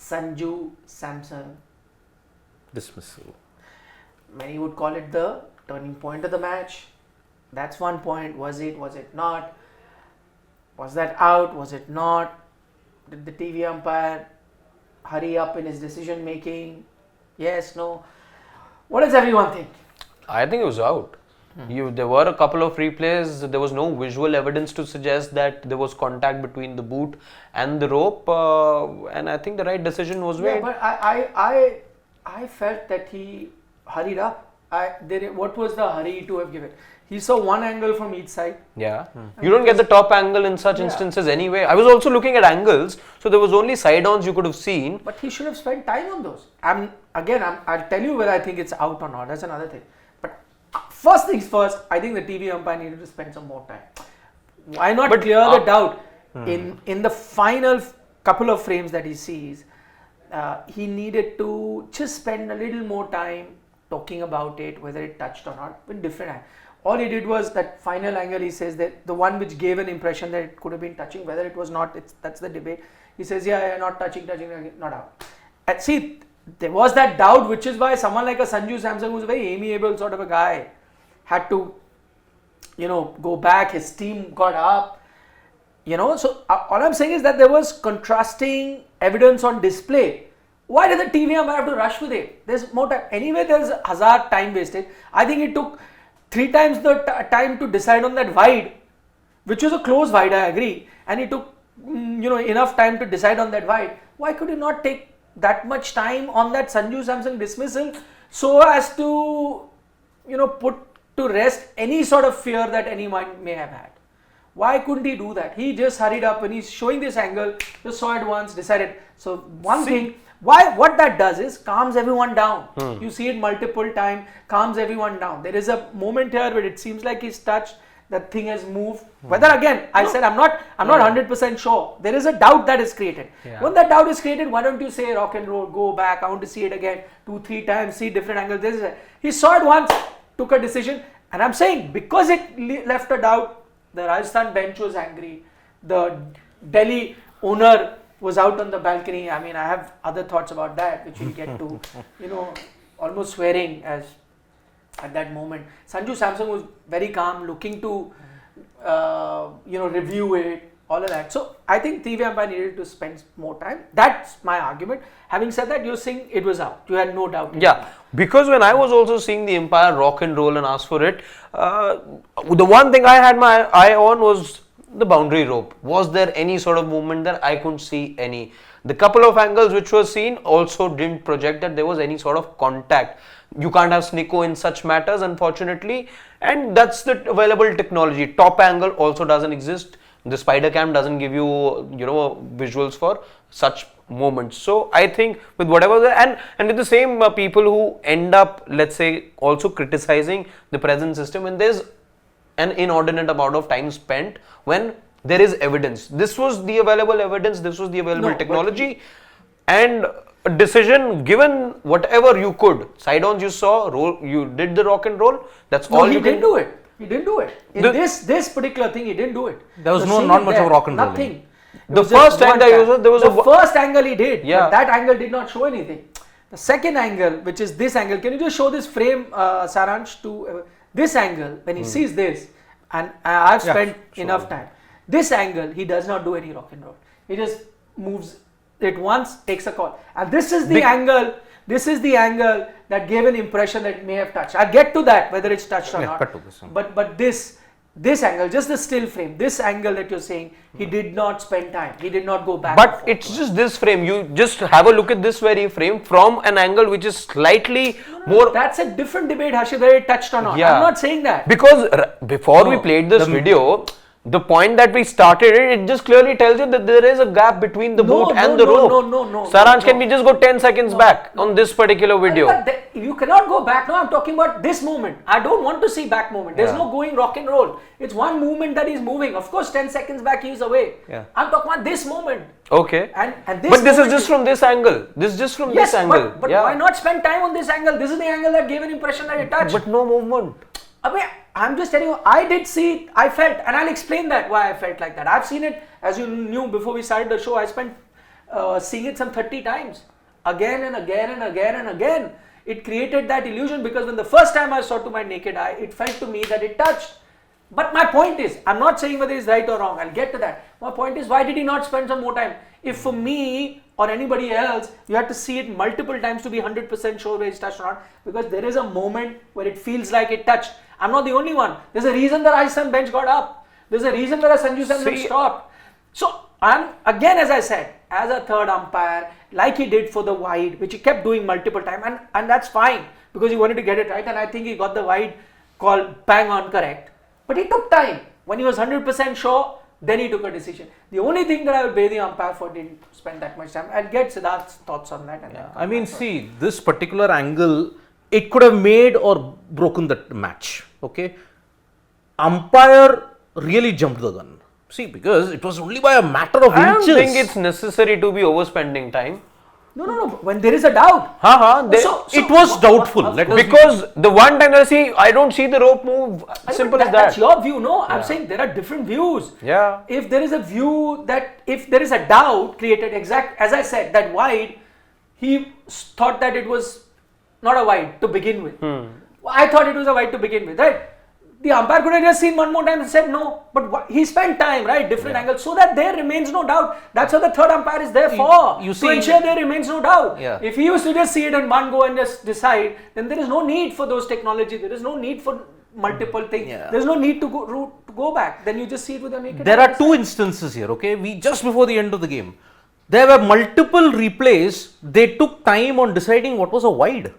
Sanju Samson dismissal. Many would call it the turning point of the match. That's one point. Was it? Was it not? Was that out? Was it not? Did the TV umpire hurry up in his decision making? Yes, no. What does everyone think? I think it was out. There were a couple of replays. There was no visual evidence to suggest that there was contact between the boot and the rope, and I think the right decision was made. Yeah, but I felt that he hurried up. What was the hurry to have given? He saw one angle from each side. Yeah, you don't get the top angle in such instances anyway. I was also looking at angles, so there was only side-ons you could have seen. But he should have spent time on those. I'll tell you whether I think it's out or not. That's another thing. But first things first, I think the TV umpire needed to spend some more time. Why not clear the doubt? In the final couple of frames that he sees, he needed to just spend a little more time talking about it, whether it touched or not, with different angles. All he did was that final angle. He says that the one which gave an impression that it could have been touching, whether it was not, that's the debate. He says, yeah, not touching, not out. And see, there was that doubt, which is why someone like a Sanju Samson, who's a very amiable sort of a guy, had to, go back. His team got up, So all I'm saying is that there was contrasting evidence on display. Why did the TV umpire have to rush with it? There's more time. Anyway, there's hazard time wasted. I think it took 3 times the time to decide on that wide, which was a close wide, I agree. And it took, enough time to decide on that wide. Why could you not take that much time on that Sanju Samson dismissal so as to, put to rest any sort of fear that anyone may have had? Why couldn't he do that? He just hurried up and he's showing this angle, just saw it once, decided. So what that does is calms everyone down. You see it multiple times, calms everyone down. There is a moment here where it seems like he's touched, that thing has moved. Whether again, I said I'm not 100% sure. There is a doubt that is created. Yeah. When that doubt is created, why don't you say rock and roll, go back, I want to see it again, 2-3 times, see different angles. He saw it once, took a decision, and I'm saying because it left a doubt, the Rajasthan bench was angry. The Delhi owner was out on the balcony. I mean, I have other thoughts about that, which we'll get to. Almost swearing at that moment. Sanju Samson was very calm, looking to, review it, all of that. So I think TV umpire needed to spend more time. That's my argument. Having said that, you're saying it was out. You had no doubt. Yeah, because when I was also seeing the umpire rock and roll and ask for it, the one thing I had my eye on was the boundary rope. Was there any sort of movement there? I couldn't see any. The couple of angles which were seen also didn't project that there was any sort of contact. You can't have snicko in such matters, unfortunately, and that's the available technology. Top angle also doesn't exist. The spider cam doesn't give you, visuals for such moments. So I think with whatever and with the same people who end up, let's say, also criticizing the present system, when there's an inordinate amount of time spent when there is evidence. This was the available evidence, this was the available technology, and a decision given whatever you could. Side-ons you saw, you did the rock and roll, that's all you didn't do it. He didn't do it. In this particular thing, he didn't do it. There was not much of rock and roll. Nothing. The first angle first angle he did, but that angle did not show anything. The second angle, which is this angle, can you just show this frame, Saransh, to this angle, when he sees this, and I've spent enough time. This angle, he does not do any rock and roll. He just moves it once, takes a call. And this is the angle that gave an impression that it may have touched. I'll get to that, whether it's touched or not. But this angle, just the still frame, this angle that you're saying, he did not spend time. He did not go back. But it's just this frame. You just have a look at this very frame from an angle which is slightly more. That's a different debate, Harshit, whether it touched or not. I'm not saying that. Because before we played this video, the point that we started it just clearly tells you that there is a gap between the boot and the rope. No. Saransh, can we just go 10 seconds back on this particular video? You cannot go back. No, I'm talking about this movement. I don't want to see back movement. There's no going rock and roll. It's one movement that is moving. Of course, 10 seconds back he's away. I'm talking about this moment. Okay. And this but this is just from this angle. This is just from this angle. But why not spend time on this angle? This is the angle that gave an impression that it touched. But no movement. I'm just telling you, I did see, I felt, and I'll explain that why I felt like that. I've seen it, as you knew before we started the show. I spent seeing it some 30 times. Again and again and again and again. It created that illusion because when the first time I saw to my naked eye, it felt to me that it touched. But my point is, I'm not saying whether it's right or wrong, I'll get to that. My point is, why did he not spend some more time? If for me or anybody else, you have to see it multiple times to be 100% sure where it's touched or not, because there is a moment where it feels like it touched. I'm not the only one. There's a reason the Rajasthan bench got up. There's a reason where a Sanju Samson stopped. So, I'm, again, as I said, as a third umpire, like he did for the wide, which he kept doing multiple times, and that's fine, because he wanted to get it right, and I think he got the wide call bang on correct. But he took time. When he was 100% sure, then he took a decision. The only thing that I would blame the umpire for didn't spend that much time. I'll get Siddharth's thoughts on that. I mean, see, this particular angle, it could have made or broken the match. Okay, umpire really jumped the gun. See, because it was only by a matter of inches. I don't think it's necessary to be overspending time. No. When there is a doubt. It was doubtful. Because the one time I don't see the rope move. Simple as that. That's your view, no? I'm saying there are different views. Yeah. If there is a view that, if there is a doubt created, as I said, that wide, he thought that it was not a wide to begin with. I thought it was a wide to begin with, right? The umpire could have just seen one more time and said no, but he spent time, right? Different angles, so that there remains no doubt. That's what the third umpire is there for, to ensure there remains no doubt. Yeah. If he used to just see it in one go and just decide, then there is no need for those technology. There is no need for multiple things. Yeah. There's no need to go back. Then you just see it with your naked There eye. are two instances here, okay? Just before the end of the game, there were multiple replays. They took time on deciding what was a wide.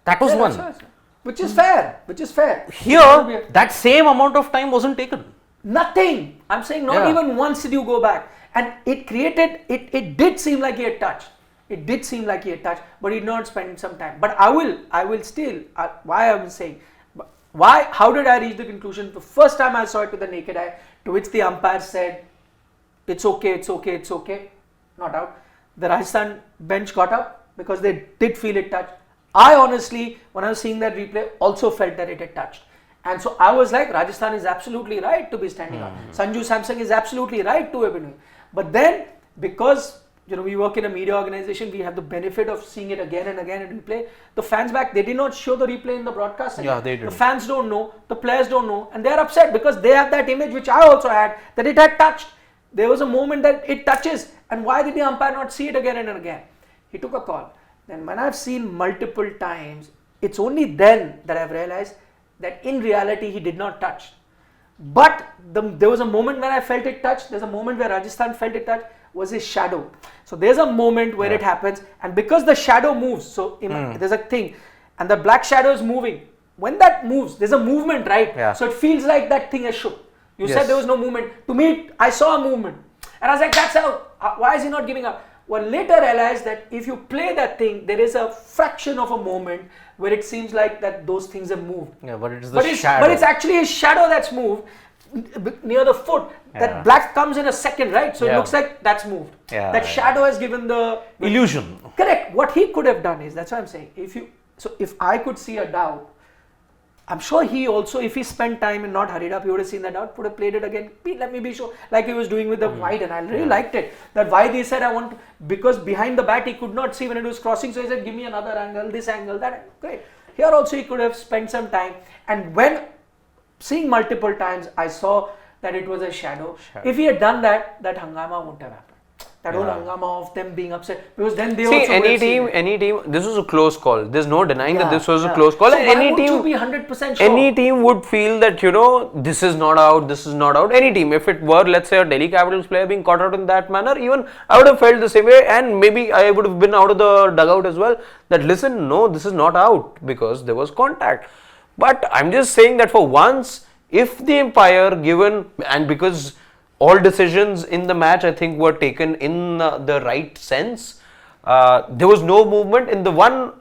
That was one. Right. Which is fair. Here, that same amount of time wasn't taken. Nothing. I'm saying not even once did you go back. And it created, it did seem like he had touched. It did seem like he had touched, but he did not spend some time. But I will still, why I was saying, how did I reach the conclusion? The first time I saw it with the naked eye, to which the umpire said, it's okay. Not out. The Rajasthan bench got up because they did feel it touched. I honestly, when I was seeing that replay, also felt that it had touched. And so I was like, Rajasthan is absolutely right to be standing up. Sanju Samson is absolutely right to have been. But then, because we work in a media organization, we have the benefit of seeing it again and again in replay. The fans back, they did not show the replay in the broadcast. Yeah, they did. The fans don't know, the players don't know, and they are upset because they have that image which I also had, that it had touched. There was a moment that it touches, and why did the umpire not see it again and again? He took a call. Then when I've seen multiple times, it's only then that I've realized that in reality he did not touch. But there was a moment when I felt it touch. There's a moment where Rajasthan felt it touch, was his shadow. So there's a moment where it happens, and because the shadow moves, so there's a thing, and the black shadow is moving. When that moves, there's a movement, right? Yeah. So it feels like that thing is shook. You said there was no movement. To me, I saw a movement. And I was like, that's out. Why is he not giving up? Well, later I realized that if you play that thing, there is a fraction of a moment where it seems like that those things have moved. Yeah, but it's the shadow. But it's actually a shadow that's moved near the foot. That black comes in a second, right? So it looks like that's moved. That shadow has given the illusion. Correct. What he could have done is, that's what I'm saying. If I could see a doubt, I'm sure he also, if he spent time and not hurried up, he would have seen that out, would have played it again. Let me be sure, like he was doing with the wide, and I really liked it. That why they said because behind the bat he could not see when it was crossing, so he said, give me another angle, this angle, that. Great. Here also he could have spent some time, and when seeing multiple times, I saw that it was a shadow. If he had done that, that hangama wouldn't have happened. That whole hangama of them being upset, because then they also any team, this was a close call. There's no denying that this was a close call. So any team would be 100% sure? Any team would feel that this is not out. Any team, if it were, let's say, a Delhi Capitals player being caught out in that manner, even I would have felt the same way, and maybe I would have been out of the dugout as well. That listen, no, this is not out because there was contact. But I'm just saying that for once, if the umpire given, and because all decisions in the match, I think, were taken in the right sense. There was no movement in the one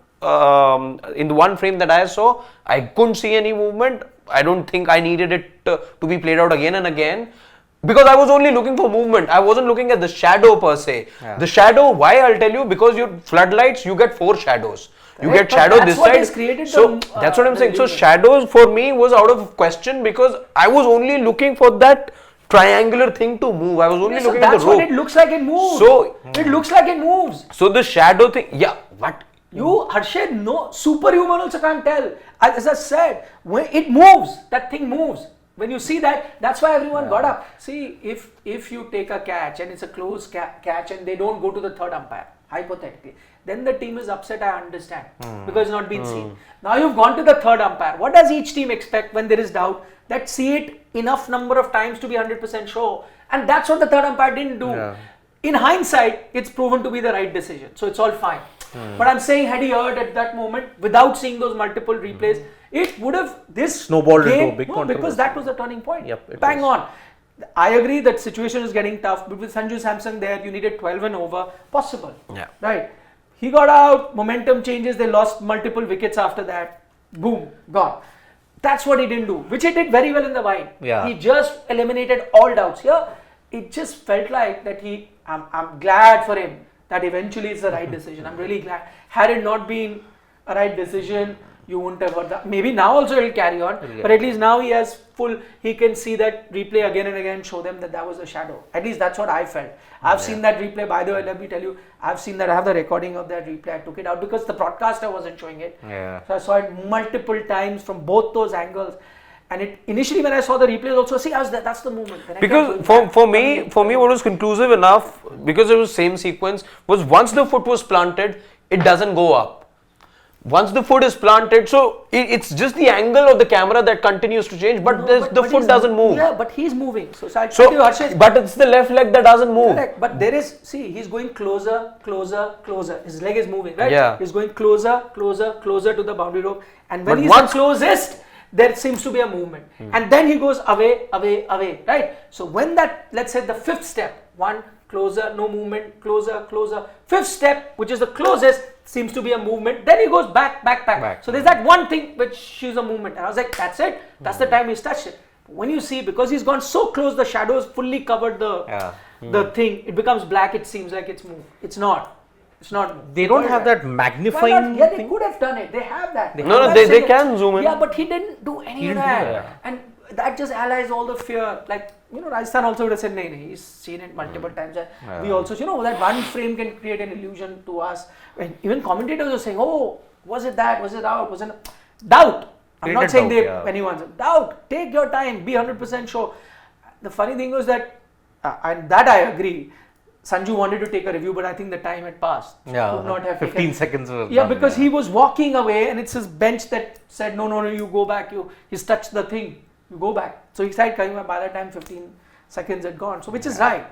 frame that I saw. I couldn't see any movement. I don't think I needed it to be played out again and again, because I was only looking for movement. I wasn't looking at the shadow per se. The shadow, why? I'll tell you, because your floodlights, you get 4 shadows. You get shadow this side. So that's what I'm saying. So shadows for me was out of question, because I was only looking for that triangular thing to move. I was only So looking at that's the rope. what it looks like it moves. So- it looks like it moves. So the shadow thing, yeah, what? You, Harshad, no, superhuman also can't tell. As I said, when it moves, that thing moves. When you see that, that's why everyone got up. See, if you take a catch and it's a close catch and they don't go to the third umpire, hypothetically, then the team is upset, I understand, because it's not been seen. Now you've gone to the third umpire. What does each team expect when there is doubt? That see it enough number of times to be 100% sure. And that's what the third umpire didn't do. Yeah. In hindsight, it's proven to be the right decision. So it's all fine. But I'm saying, had he heard at that moment, without seeing those multiple replays, it would have this Snowballed into game, a big because controversy. that was the turning point. Yep, it Bang was. on. I agree that situation is getting tough, but with Sanju Samson there, you needed 12 and over. Possible. Yeah. Right. He got out, momentum changes, they lost multiple wickets after that. Boom, gone. That's what he didn't do, which he did very well in the wide. Yeah. He just eliminated all doubts. Here, it just felt like that I'm glad for him that eventually it's the right decision. I'm really glad. Had it not been a right decision, you wouldn't have heard that. Maybe now also he'll carry on, but at least now he has he can see that replay again and again, show them that was a shadow. At least that's what I felt. I've seen that replay. By the way, let me tell you, I've seen that. I have the recording of that replay. I took it out because the broadcaster wasn't showing it. Yeah. So I saw it multiple times from both those angles. And it initially when I saw the replays also, see, that's the moment. Then I kept Because going back. for me, what was conclusive enough, because it was same sequence, was once the foot was planted, it doesn't go up. Once the foot is planted, so it's just the angle of the camera that continues to change, but the foot he's doesn't move. Yeah, but he's moving. So I'll So, tell you, Harshit, but it's the left leg that doesn't move. correct. But there is, see, he's going closer, closer, closer. His leg is moving, right? Yeah. He's going closer, closer, closer to the boundary rope. And when But he's once- the closest, there seems to be a movement. And then he goes away, away, away, right? So when that, let's say the fifth step, one, closer, no movement, closer, closer. Fifth step, which is the closest, seems to be a movement. Then he goes back, back, back. Back. So there's that one thing which shows a movement. And I was like, that's it. That's the time he's touched it. But when you see, because he's gone so close, the shadows fully covered the thing. It becomes black. It seems like it's moved. It's not. It's not. They don't have that Why magnifying not? Yeah, they thing. could have done it. They have that. No, I'm no, not they saying can zoom in. Yeah, but he didn't do any of didn't do that. that. And that just allies all the fear. Like, Rajasthan also would have said, no, he's seen it multiple times. And we also, that one frame can create an illusion to us. When even commentators are saying, oh, was it that? Was it out? Was it doubt? I'm not Created saying doubt, anyone's doubt. Take your time. Be 100% sure. The funny thing was that, and that I agree, Sanju wanted to take a review, but I think the time had passed. Yeah, Could not have 15 taken. seconds. Was Yeah, done, because he was walking away and it's his bench that said, no, you go back. He's touched the thing. You go back. So he started coming back. By that time, 15 seconds had gone. So which is right.